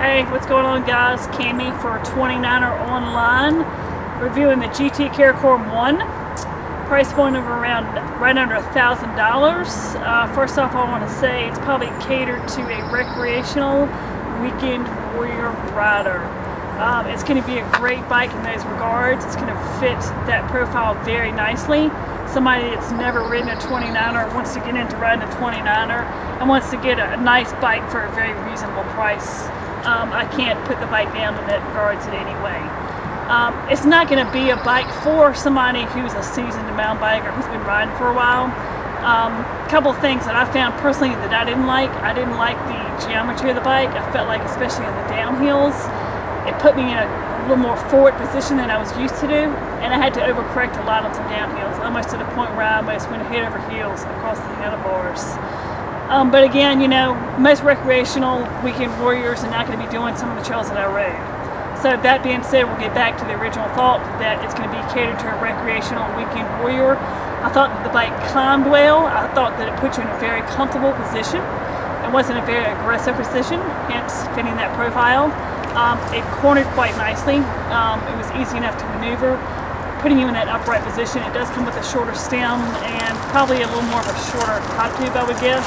Hey, what's going on, guys? Camye for 29er online, reviewing the GT Karakoram 1. Price point of around right under $1,000. First off, I want to say it's probably catered to a recreational weekend warrior rider. It's going to be a great bike in those regards. It's going to fit that profile very nicely. Somebody that's never ridden a 29er wants to get into riding a 29er and wants to get a nice bike for a very reasonable price. I can't put the bike down in that regards in any way. It's not going to be a bike for somebody who's a seasoned mountain biker who's been riding for a while. A couple of things that I found personally that I didn't like. I didn't like the geometry of the bike. I felt like, especially in the downhills, it put me in a little more forward position than I was used to do, and I had to overcorrect a lot on some downhills, almost to the point where I almost went head over heels across the handlebars. But again, you know, most recreational weekend warriors are not going to be doing some of the trails that I rode. So that being said, we'll get back to the original thought that it's going to be catered to a recreational weekend warrior. I thought that the bike climbed well. I thought that it put you in a very comfortable position. It wasn't a very aggressive position, hence fitting that profile. It cornered quite nicely. It was easy enough to maneuver, putting you in that upright position. It does come with a shorter stem and probably a little more of a shorter top tube, I would guess.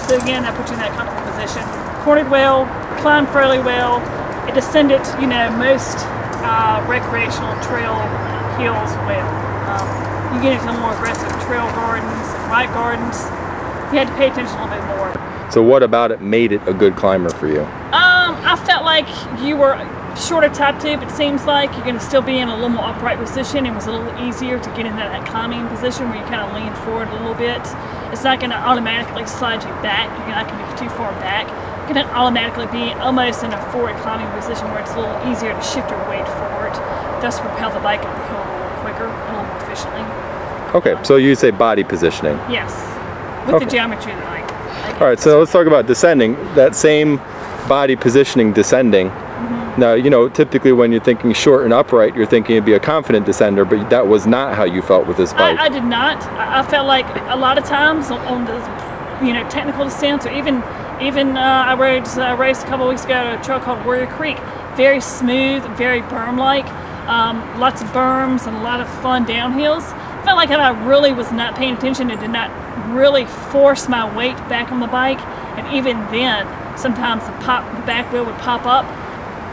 So again, that puts you in that comfortable position. Cornered well, climbed fairly well. It descended, you know, most recreational trail hills well. You get into more aggressive trail gardens, right gardens. You had to pay attention a little bit more. So what about it made it a good climber for you? I felt like you were shorter top tube. It seems like you're going to still be in a little more upright position. It was a little easier to get into that climbing position where you kind of lean forward a little bit. It's not going to automatically slide you back. You're not going to be too far back. You're going to automatically be almost in a forward climbing position where it's a little easier to shift your weight forward, thus propel the bike up the hill a little quicker, a little more efficiently. Okay, so you say body positioning. Yes, with the geometry of the bike. All right, so let's talk about descending. That same body positioning descending. Now, you know, typically when you're thinking short and upright, you're thinking it'd be a confident descender, but that was not how you felt with this bike. I did not. I felt like a lot of times on the, you know, technical descents, or even I raced a couple of weeks ago at a trail called Warrior Creek. Very smooth, very berm-like. Lots of berms and a lot of fun downhills. I felt like I really was not paying attention and did not really force my weight back on the bike. And even then, sometimes the back wheel would pop up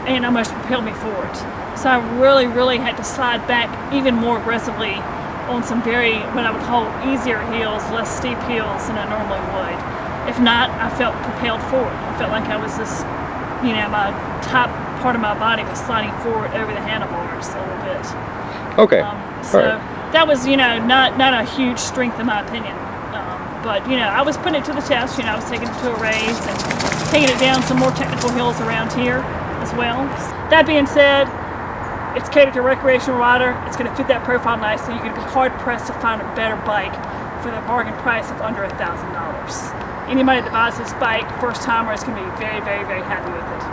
and almost propel me forward. So I really had to slide back even more aggressively on some very, what I would call easier hills, less steep hills than I normally would. If not, I felt propelled forward. I felt like I was just, you know, my top part of my body was sliding forward over the handlebars a little bit. Okay. So that was, you know, not a huge strength in my opinion. But, you know, I was putting it to the test. You know, I was taking it to a race and taking it down some more technical hills around here as well. That being said, it's catered to a recreational rider. It's going to fit that profile nicely. You're going to be hard pressed to find a better bike for the bargain price of under $1,000. Anybody that buys this bike, first timer, is going to be very happy with it.